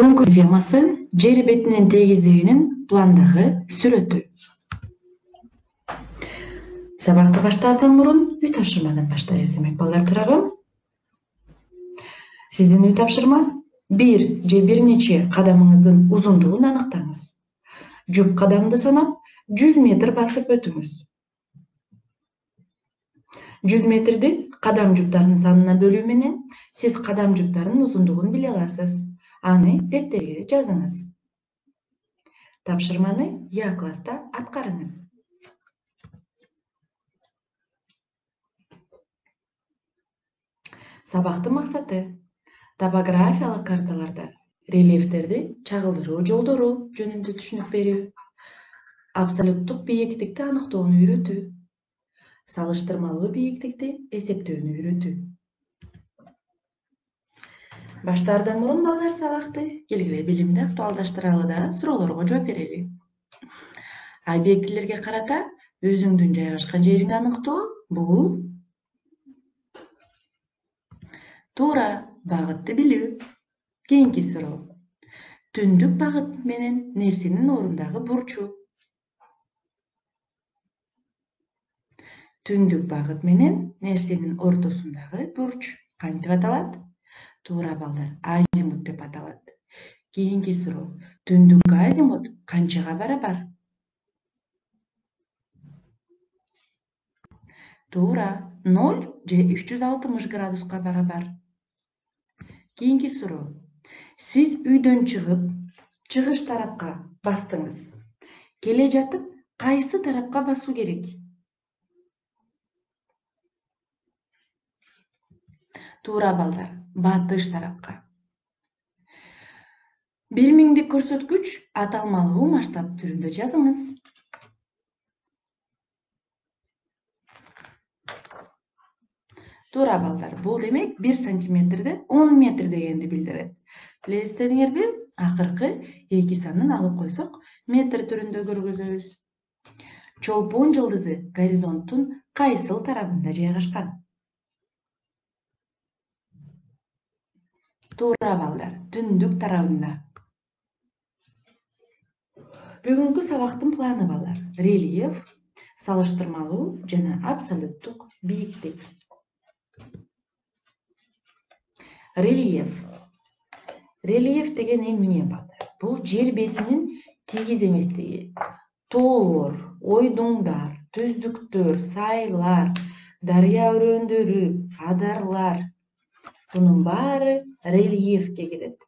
Бүгүнкү темасы жер бетинин тегиздигинин пландагы сүрөтү. Сабакты баштаардан мурун үй тапшырмадан баштайбыз демек балдар турабы. Сиздин үй тапшырма бир же бир нече кадамыңыздын узундугун аныктаңыз. Жүп кадамды санап 100 метр басып өтүңүз. 100 метрди кадам жүптарынын санына бөлүү менен сиз кадам жүптарынын узундугун биле аласыз. Аны дептерге жазыңыз. Тапшырманы Я класста аткарыңыз. Сабактын максаты топографиялык карталарда рельефтерди чагылдыруу жолдору жөнүндө түшүнүк берүү, абсолюттук бийиктикти аныктоону үйрөтүү, салыштырмалуу бийиктикти эсептөөнү үйрөтүү. Баштаардан мурун балдар сабакты келгиле билимди актуалдаштыралы да суроолорго жооп берели. Объектилерге карата өзүңдүн жайгашкан жериңди аныктоо бул туура багытты билүү. Кийинки суроо. Түндүк багыт менен нерсенин орундагы бурчу. Түндүк багыт менен нерсенин ортосундагы бурч кантип аталат? Туура балдар, азимут деп аталат. Кийинки суроо. Түндүк азимут канчага барабар? Туура, 0 же 360 градуска барабар. Кийинки суроо. Сиз үйдөн чыгып, чыгыш тарапка бастыңыз. Келе жатып, кайсы тарапка басуу керек? Туура балдар, батыш тарапка. 1000'lik көрсөткүч аталмалуу масштаб түрүндө жазыңыз. Туура балдар, бул демек 1 сантиметрде 10 метр дегенди билдирет. Билесиздерби? Акыркы 2 санын алып койсок, метр түрүндө көргөзөбүз. Чолпон жылдызы горизонттун кайсыл тарабында жайгашкан? Туура балдар, түндүк тарабында. Бүгүнкү сабактын планы балдар. Рельеф, салыштырмалуу жана абсолюттук бийиктик. Рельеф. Рельеф деген эмне балдар? Бул жер бетинин тегиз эместиги. Тоолор, ойдуңдар, түздүктөр, сайлар, дарыя өрөөндөрү, адарлар. Бунун баары рельефке кирет.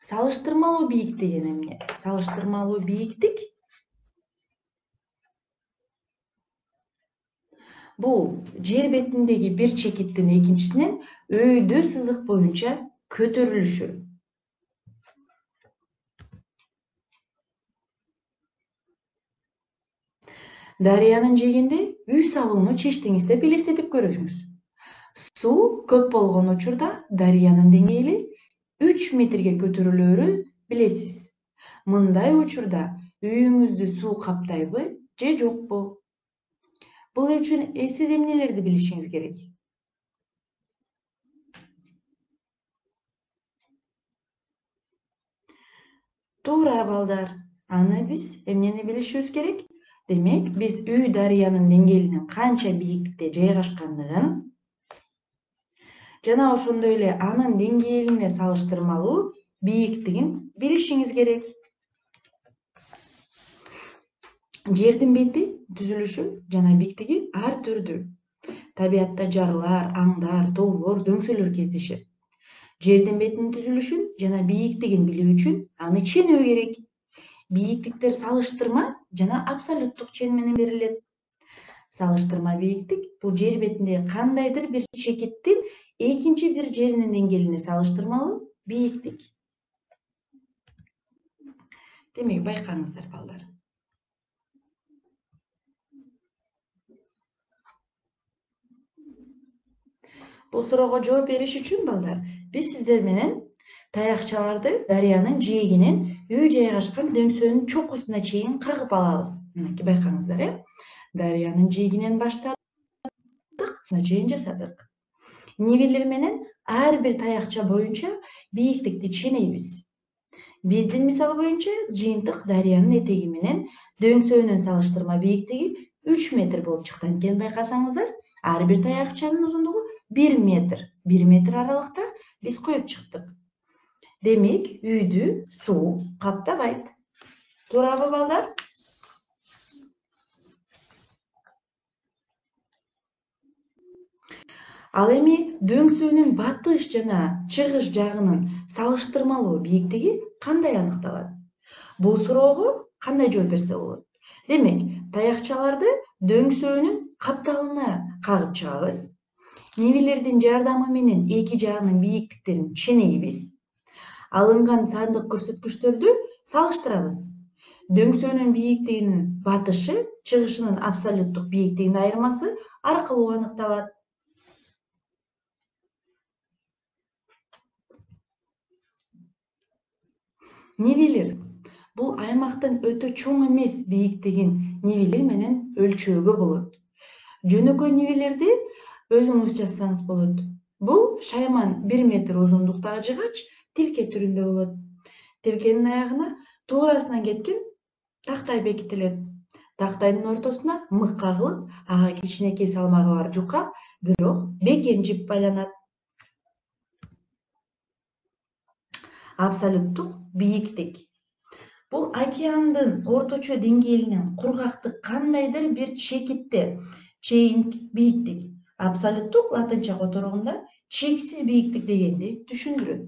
Салыштырмалуу бийиктик деген эмне? Салыштырмалуу бийиктик бул жер бетиндеги бир чекиттин экинчисинен өйдө сызык боюнча көтөрүлүшү. Дарыянын жээгинде үй салууну чечтиңиз деп элестетип көрүңүз. Суу көп болгон учурда дарыянын деңгээли 3 метрге көтөрүлөөрү билесиз. Мындай учурда үйүңүздү суу каптайбы же жокпу? Бул үчүн сиз эмнелерди билишиңиз керек? Туура балдар, аны биз эмнени билишибиз керек? Демек, биз үй дарыянын деңгээлинин канча бийиктикте жайгашкандыгын жана ошондой эле анын деңгээлине салыштырмалуу бийиктигин билишиңиз керек. Жердин бети, түзүлүшү жана бийиктиги ар түрдүү. Табиятта жарлар, аңдар, тоолор, дөңсөлөр кездешет. Жердин бетинин түзүлүшүн жана бийиктигин билүү үчүн аны ченөө керек. Бийиктиктер салыштырма жана абсолюттук чен менен берилет. Салыштырма бийиктик бул жер бетинде кандайдыр бир чекиттин экинчи бир жеринин деңгээлине салыштырмалуу бийиктик. Демек, байкаңыздар балдар. Бул суроого жооп бериш үчүн балдар, биз сиздер менен таякчаларды дарыянын жээгинен үй жайгашкан дөңсөөнүн чокусуна чейин кагып алабыз. Мынакей байкаңыздар, дарыянын жээгинен баштадык, чейин жасадык. Нивелер менен ар бир таякча боюнча бийиктикти ченейбиз. Биздин мисал боюнча жыйынтык дарыянын этеги менен дөңсөөнүн салыштырма бийиктиги 3 метр болуп чыкты. Анткени байкасаңыздар, ар бир таякчанын узундугу 1 метр. 1 метр аралыкта биз коюп чыктык. Демек, үйдү суу каптабайт. Туурабы балдар? Ал эми дөңсөөнүн батыш жана чыгыш жагынын салыштырмалуу бийиктиги кандай аныкталат? Бул суроого кандай жооп берсе болот? Демек, таякчаларды дөңсөөнүн капталына кагып чыгабыз. Нивелердин жардамы менен эки жагынын бийиктиктерин ченейбиз. Алынган сандык көрсөткүчтөрдү салыштырабыз. Дөңсөөнүн бийиктигинин батышы чыгышынын абсолюттук бийиктигинин айырмасы аркылуу аныкталат. Нивелер. Бул аймактын өтө чоң эмес бийиктигин нивелер менен өлчөөгө болот. Жөнөкөй нивелерди өзүңүз жазсаңыз болот. Бул шайман 1 метр узундуктагы жыгач тилке түрүндө болот. Тилкенин аягына туурасынан кеткен тактай бекитилет. Тактайдын ортосуна мык кагылып, ага кичинекей салмагы бар жука, бирок бекем жип байланат. Абсолюттук бийиктик. Бул океандын орточо деңгээлинен кургактык кандайдыр бир чекитте чейин бийиктик. Абсолюттук латынча которгондо чексиз бийиктик дегенди түшүндүрөт.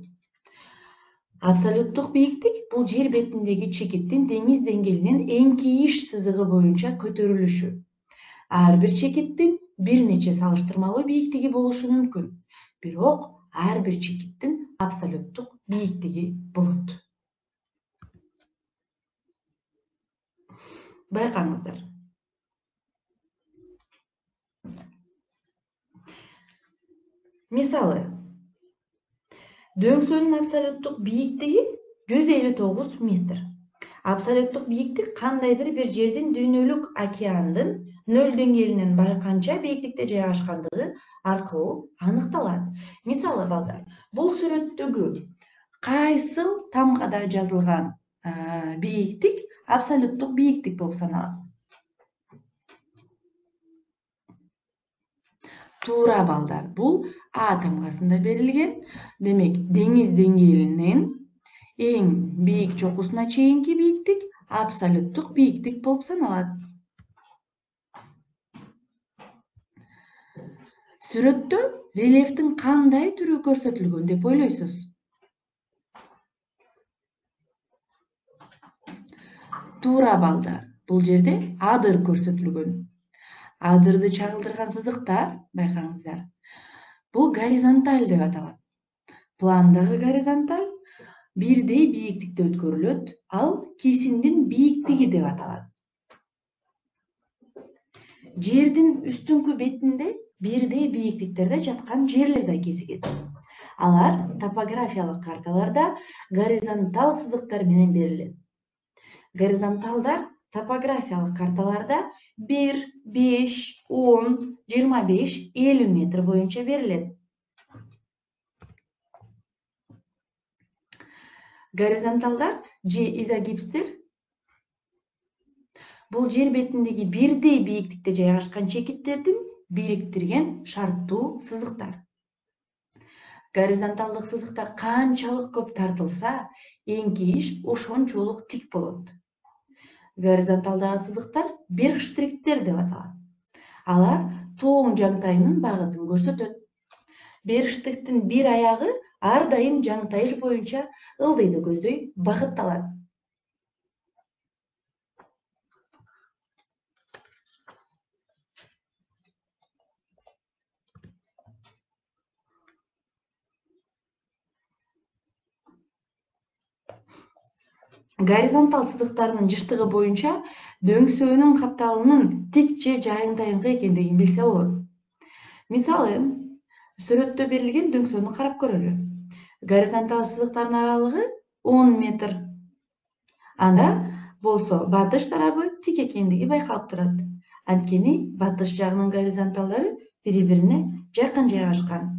Абсолюттук бийиктик бул жер бетиндеги чекиттин деңиз деңгээлинен эңкейиш сызыгы боюнча көтөрүлүшү. Ар бир чекиттин бир нече салыштырмалуу бийиктиги болушу мүмкүн. Бирок ар бир чекиттин абсолюттук бийиктиги болот. Байкаңыздар. Мисалы, дөңсөөнүн абсолюттук бийиктиги 159 метр. Абсолюттук бийиктик кандайдыр бир жердин дүйнөлүк океандын нөл деңгээлинен канча бийиктикте жайгашкандыгы аркылуу аныкталат. Мисалы балдар, бул сүрөттөгү кайсыл тамгада жазылган бийиктик абсолюттук бийиктик болуп саналат? Туура балдар, бул А тамгасында берилген. Демек, деңиз деңгээлинен эң бийик чокусуна чейинки бийиктик абсолюттук бийиктик болуп саналат. Сүрөттө рельефтин кандай түрү көрсөтүлгөн деп ойлойсуз? Туура балдар, бул жерде адыр көрсөтүлгөн. Адырды чагылдырган сызыктар, байкаңыздар, бул горизонталь деп аталат. Пландагы горизонталь бирдей бийиктикте өткөрүлөт, ал кесиндин бийиктиги деп аталат. Жердин үстүңкү бетинде бирдей бийиктиктерде жаткан жерлер да кезигет. Алар топографиялык карталарда горизонталь сызыктар менен берилет. Горизонталдар топографиялык карталарда 1, 5, 10, 25, 50 метр боюнча берилет. Горизонталдар же изогипстер бул жер бетиндеги бирдей бийиктикте жайгашкан чекиттердин бириктирген шарттуу сызыктар. Горизонталдык сызыктар канчалык көп тартылса, эңкейиш ошончолук тик болот. Горизонталдагы сызыктар берштрихтер деп аталат. Алар тоң жаңтайынын багытын көрсөтөт. Берштрихтин бир аягы ар дайым жаңтайыш боюнча ылдыйды көздөй багытталат. Горизонталь сызыктардын жыштыгы боюнча дөңсөөнүн капталынын тик же жайынтайыңкы экендигин билсе болот. Мисалы, сүрөттө берилген дөңсөөнү карап көрөлү. Горизонталь сызыктардын аралыгы 10 метр. Анда болсо батыш тарабы тик экендиги байкалып турат. Анткени батыш жагынын горизонталдары бири-бирине жакын жайгашкан.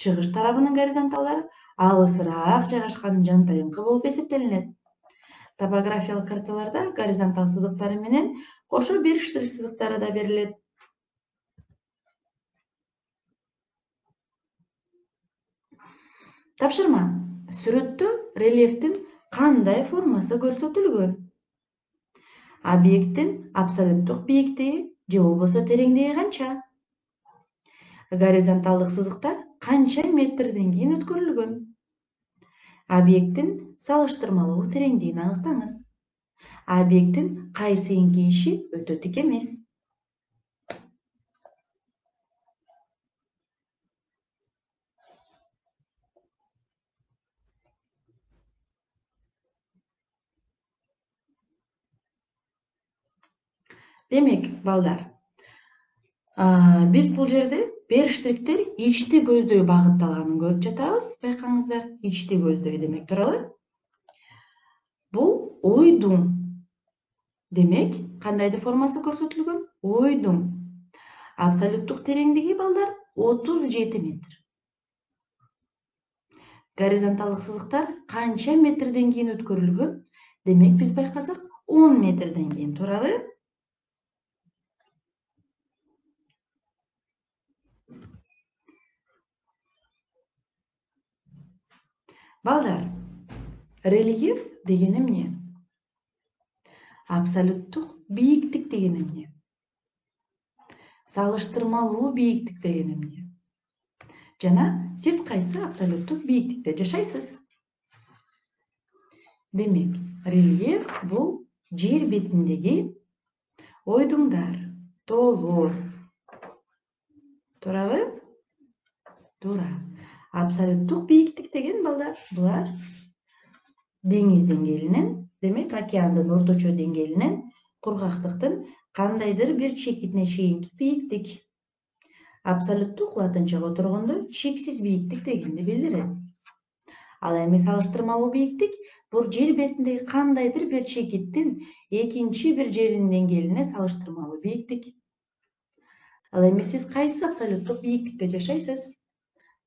чыгыш тарабынын горизонталдары алысыраак жайгашкан жантайыңкы болуп эсептелинет. Топографиялык карталарда горизонтал сызыктары менен кошо бир штрих сызыктары да берилет. Тапшырма. Сүрөттө рельефтин кандай формасы көрсөтүлгөн? Объекттин абсолюттук бийиктиги же болбосо тереңдиги канча? Горизонталдык сызыктар канча метрден кийин өткөрүлгөн? Объекттин салыштырмалуу тереңдигин аныктаңыз. Объекттин кайсы эңкейиши өтө тик эмес? Демек, балдар, биз бул жерде бериштиктер ичти көздөй багытталганын көрүп жатабыз. Байкаңыздар, ичти көздөй демек туурабы? Бул ойдуң. Демек, кандай формасы көрсөтүлгөн? Ойдуң. Абсолюттук тереңдиги балдар 37 метр. Горизонталдык сызыктар канча метрден кийин өткөрүлгөн? Демек, биз байкасак 10 метрден кийин, туурабы? Балдар, рельеф деген эмне? Абсолюттук бийиктик деген эмне? Салыштырмалуу бийиктик деген эмне? Жана сиз кайсы абсолюттук бийиктикте жашайсыз? Демек, рельеф бул жер бетиндеги ойдуңдар, тоолор. Туурабы? Туура. Абсолюттук бийиктик деген балдар, булар деңиз деңгээлинен, демек океандын орточо деңгээлинен кургактыктын кандайдыр бир чекитине чейинки бийиктик. Абсолюттук латынчага отургондо чексиз бийиктик дегенди билдирет. Ал эми салыштырмалуу бийиктик бул жер бетиндеги кандайдыр бир чекиттин экинчи бир жеринин деңгээлине салыштырмалуу бийиктик. Ал эми сиз кайсы абсолюттук бийиктикте жашайсыз?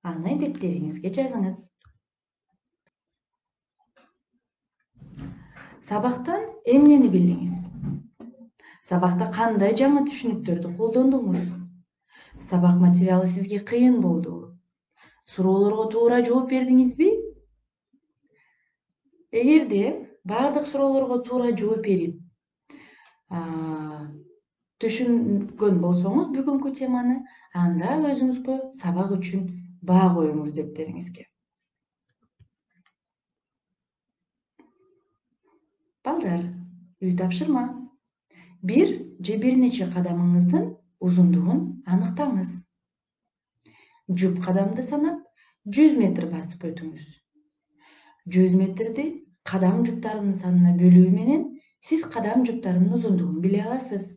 Аны дептериңизге жазыңыз. Сабактан эмнени билдиңиз? Сабакта кандай жаңы түшүнүктөрдү колдондуңуз? Сабак материалы сизге кыйын болдубу? Суроолорго туура жооп бердиңизби? Эгерде бардык суроолорго туура жооп берип, түшүнгөн болсоңуз бүгүнкү теманы, анда өзүңүзгө сабак үчүн баа коюңуз дептериңизге. Балдар, үй тапшырма. Бир же бир нече кадамыңыздын узундугун аныктаңыз. Жуп кадамды санап 100 метр басып өтүңүз. 100 метрди кадам жуптарынын санына бөлүү менен сиз кадам жуптарынын узундугун биле аласыз.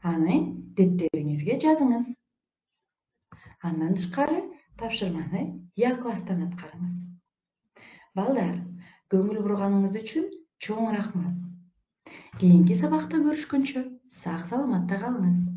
Аны дептериңизге жазыңыз. Андан тышкары тапшырманы Я класстан аткарыңыз. Балдар, көңүл бурганыңыз үчүн чоң рахмат. Кийинки сабакта көрүшкөнчө сак саламатта калыңыз.